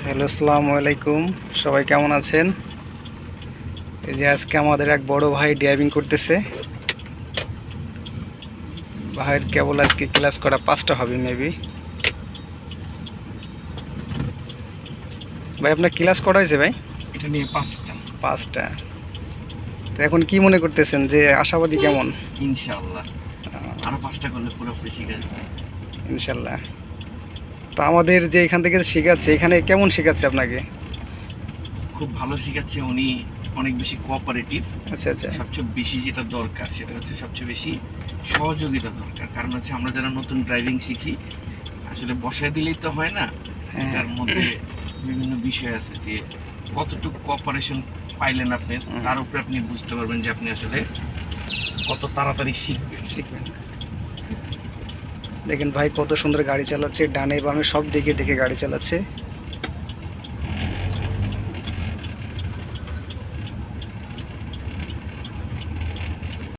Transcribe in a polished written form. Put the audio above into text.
Hello, আসসালামু আলাইকুম। সবাই কেমন আছেন? এই যে আজকে আমাদের এক বড় ভাই ড্রাইভিং করতেছে। ভাইয়ের কেবল আজকে ক্লাস করা 5টা হবে মেবি। ভাই আপনার ক্লাস করা হয়েছে ভাই? এটা নিয়ে 5টা। 5টা। তো এখন কি মনে করতেছেন, যে আশাবাদী কেমন? ইনশাআল্লাহ আরো 5টা করলে পুরোপুরি শিখে যাবে। ইনশাল্লাহ। তো আমাদের যে এখান থেকে শেখাচ্ছে, এখানে কেমন শেখাচ্ছে আপনাকে? খুব ভালো শিখাচ্ছে উনি, অনেক বেশি কোঅপারেটিভ। আচ্ছা আচ্ছা। সবচেয়ে বেশি যেটা দরকার সেটা হচ্ছে সবচেয়ে বেশি সহযোগিতা দরকার। কারণ হচ্ছে আমরা যারা নতুন ড্রাইভিং শিখি আসলে বসায় দিলেই তো হয় না, হ্যাঁ। এটার মধ্যে বিভিন্ন বিষয় আছে যে কতটুকু কোঅপারেশন পাইলেন আপনি, তার উপরে আপনি বুঝতে পারবেন যে আপনি আসলে কত তাড়াতাড়ি শিখবেন। দেখেন ভাই কত সুন্দর গাড়ি চালাচ্ছে, ডানে বামে সব দিকে দেখে গাড়ি চালাচ্ছে।